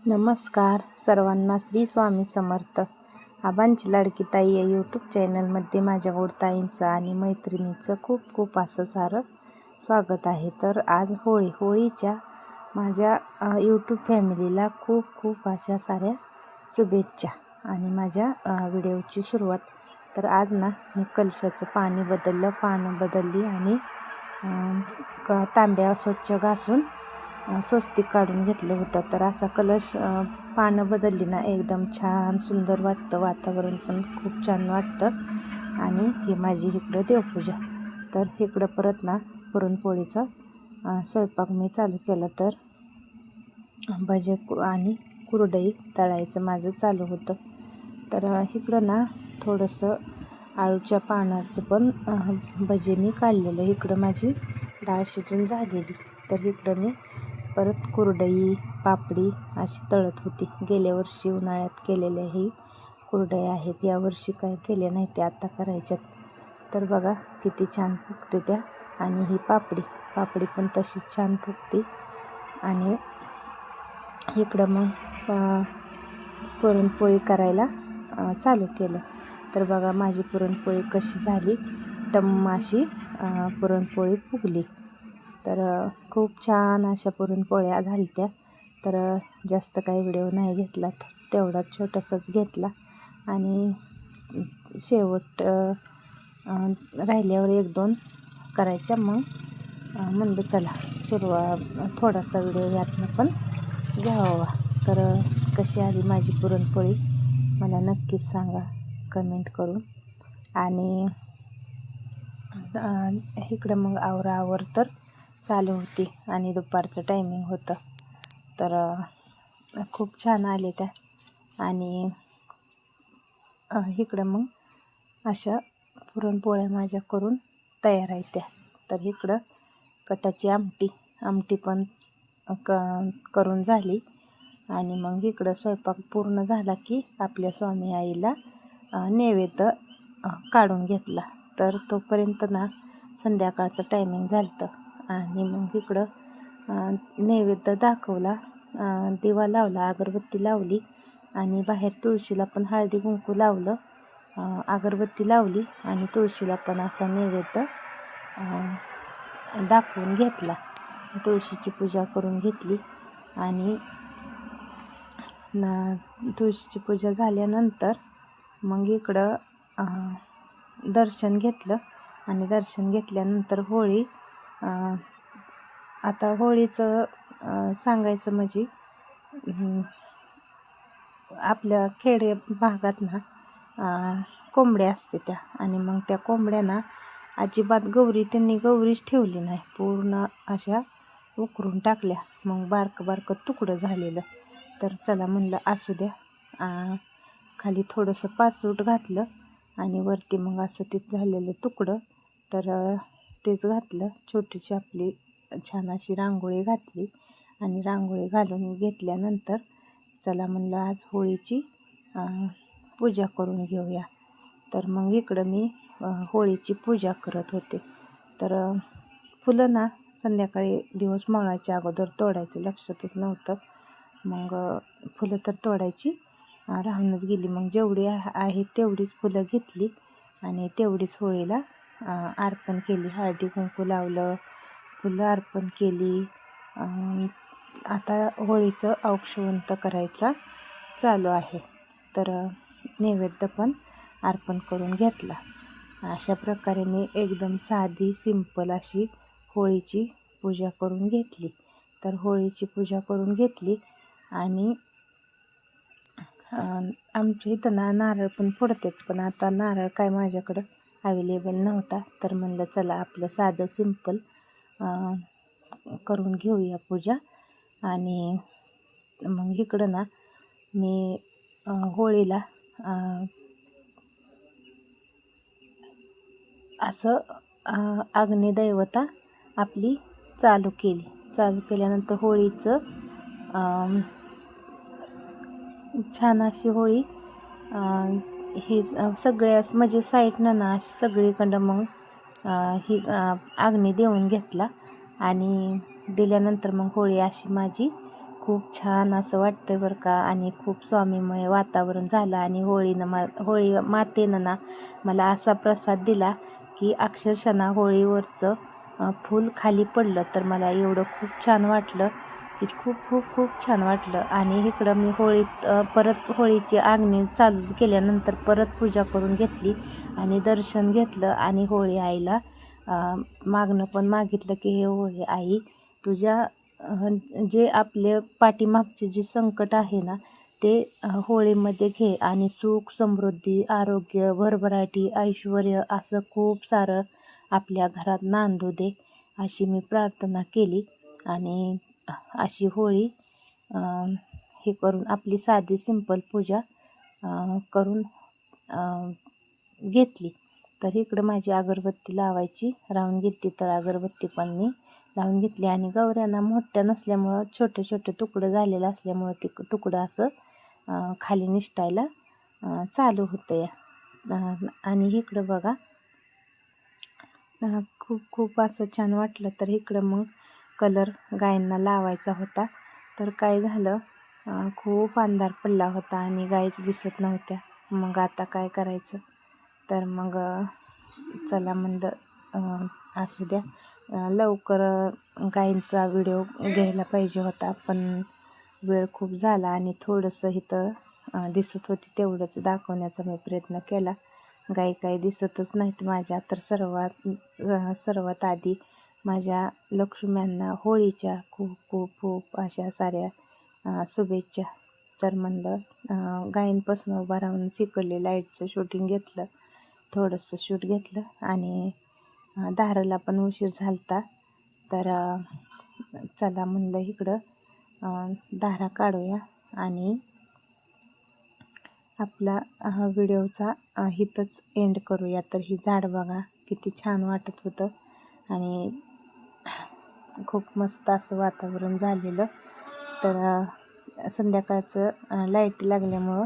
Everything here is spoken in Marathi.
नमस्कार सर्वांना, श्री स्वामी समर्थ. आबांची लाडकी ताई या यूट्यूब चॅनलमध्ये माझ्या गोडताईंचं आणि मैत्रिणीचं खूप खूप असं सारं स्वागत आहे. तर आज होळीच्या माझ्या यूट्यूब फॅमिलीला खूप खूप अशा साऱ्या शुभेच्छा आणि माझ्या व्हिडिओची सुरुवात. तर आज ना मी कलशाचं पाणी बदललं, पानं बदलली आणि तांब्या स्वच्छ घासून स्वस्तिक काढून घेतलं होतं. तर असा कलश पानं बदलली ना एकदम छान सुंदर वाटतं, वातावरण पण खूप छान वाटतं. आणि ही माझी इकडं देवपूजा. तर इकडं परत ना पुरणपोळीचा स्वयंपाक मी चालू केला. तर भजे आणि कुरडई तळायचं माझं चालू होतं. तर इकडं ना थोडंसं आळूच्या पानाचं पण भजे मी काढलेलं. इकडं माझी डाळ शिजून झालेली. तर इकडं मी परत कुरडई पापडी अशी तळत होती. गेल्या वर्षी उन्हाळ्यात केलेल्या ही कुरडया आहेत, यावर्षी काय केल्या नाही त्या आता करायच्यात. तर बघा किती छान फुगते त्या. आणि ही पापडी पण तशीच छान फुगते. आणि इकडं मग पुरणपोळी करायला चालू केलं. तर बघा माझी पुरणपोळी कशी झाली, टम्म अशी पुरणपोळी फुगली. तर खूप छान अशा पुरणपोळ्या झाल्या. तर जास्त काही व्हिडिओ नाही घेतला, तेवढा छोटासाच घेतला. आणि शेवट राहिल्यावर 1-2 करायच्या. मग म्हणलं चला थोडासा व्हिडिओ यातनं पण घ्यावा. तर कशी आली माझी पुरणपोळी मला नक्कीच सांगा कमेंट करून. आणि इकडं मग आवर तर चालू होती आणि दुपारचं टायमिंग होतं. तर खूप छान आले त्या. आणि इकडं मग अशा पुरणपोळ्या माझ्या करून तयार आहेत त्या. तर इकडं कटाची आमटी पण करून झाली. आणि मग इकडं स्वयंपाक पूर्ण झाला की आपल्या स्वामी आईला नैवेद्य काढून घेतला. तर तोपर्यंत ना संध्याकाळचं टायमिंग झालं. आणि मग इकडं नैवेद्य दाखवला, दिवा लावला, अगरबत्ती लावली आणि बाहेर तुळशीला पण हळदी कुंकू लावलं, अगरबत्ती लावली आणि तुळशीला पण असा नैवेद्य दाखवून घेतला. तुळशीची पूजा करून घेतली. आणि तुळशीची पूजा झाल्यानंतर मग इकडं दर्शन घेतलं. आणि दर्शन घेतल्यानंतर आता होळीचं सांगायचं म्हणजे आपल्या खेडे भागात ना कोंबड्या असते त्या. आणि मग त्या कोंबड्यांना अजिबात त्यांनी गौरीच ठेवली नाही, पूर्ण अशा उकरून टाकल्या. मग बारकं तुकडं झालेलं. तर चला म्हणलं असू द्या, खाली थोडंसं पाचूट घातलं आणि वरती मग असं ते झालेलं तुकडं. तर तेच घातलं. छोटीशी आपली छान अशी रांगोळी घातली. आणि रांगोळी घालून घेतल्यानंतर चला म्हणलं आज होळीची पूजा करून घेऊया. तर मग इकडं मी होळीची पूजा करत होते. तर फुलं ना संध्याकाळी दिवस मावळायच्या अगोदर तोडायचं लक्षातच नव्हतं. मग फुलं तर तोडायची राहूनच गेली. मग जेवढी आहेत तेवढीच फुलं घेतली आणि तेवढीच होळीला अर्पण केली. हळदी कुंकू लावलं, फुलं अर्पण केली. आता होळीचं औक्षवंत करायचा चालू आहे. तर नैवेद्य पण अर्पण करून घेतला. अशा प्रकारे मी एकदम साधी सिंपल अशी होळीची पूजा करून घेतली. तर होळीची पूजा करून घेतली. आणि आमच्या इथं नारळ पण फोडतात, पण आता नारळ काय माझ्याकडं अवेलेबल नव्हता. तर म्हणलं चला आपलं साधं सिंपल करून घेऊया पूजा. आणि मग इकडं ना मी होळीला असं अग्निदैवता आपली चालू केल्यानंतर होळीचं छान अशी होळी ही सगळ्याच म्हणजे साईडनं ना अशी सगळीकडं मग ही अग्नी देऊन घेतला. आणि दिल्यानंतर मग होळी अशी माझी खूप छान असं वाटतं बरं का. आणि खूप स्वामीमय वातावरण झालं. आणि होळी मातेनं ना मला असा प्रसाद दिला की अक्षरशः ना होळीवरचं फूल खाली पडलं तर मला एवढं खूप छान वाटलं की खूप खूप खूप छान वाटलं. आणि इकडं मी होळीत परत होळीची आगणी चालू केल्यानंतर परत पूजा करून घेतली आणि दर्शन घेतलं. आणि होळी आईला मागणं पण मागितलं की हे होळी आई तुझ्या जे आपले पाठीमागचे जे संकट आहे ना ते होळीमध्ये घे आणि सुख समृद्धी आरोग्य भरभराटी ऐश्वर्य असं खूप सारं आपल्या घरात नांदू दे अशी मी प्रार्थना केली. आणि अशी होळी हे करून आपली साधी सिंपल पूजा करून घेतली. तर इकडं माझी अगरबत्ती लावायची राहून घेतली तर अगरबत्ती पण मी लावून घेतली. आणि गवऱ्यांना मोठ्या नसल्यामुळं छोटे छोटे तुकडं झालेलं असल्यामुळं ते तुकडं असं खाली निष्ठायला चालू होतं या. आणि इकडं बघा खूप खूप असं छान वाटलं. तर इकडं मग कलर गायींना लावायचा होता. तर काय झालं खूप अंधार पडला होता आणि गायीच दिसत नव्हत्या. मग आता काय करायचं. तर मग चला म्हणलं असू द्या लवकर गायींचा व्हिडिओ घ्यायला पाहिजे होता पण वेळ खूप झाला. आणि थोडंसं इथं दिसत होती तेवढंच दाखवण्याचा मी प्रयत्न केला. गाई काही दिसतच नाहीत माझ्या. तर सर्वात आधी माझ्या लक्ष्म्यांना होळीच्या खूप खूप खूप अशा साऱ्या शुभेच्छा. तर म्हणलं गायींपासून उभा राहून इकडले लाईटचं शूटिंग घेतलं थोडंसं शूट घेतलं. आणि दाराला पण उशीर झालता. तर चला म्हणलं इकडं दारा काढूया आणि आपला व्हिडिओचा इथंच एंड करूया. तर ही झाड बघा किती छान वाटत होतं आणि खूप मस्त असं वातावरण झालेलं. तर संध्याकाळचं लाईट लागल्यामुळं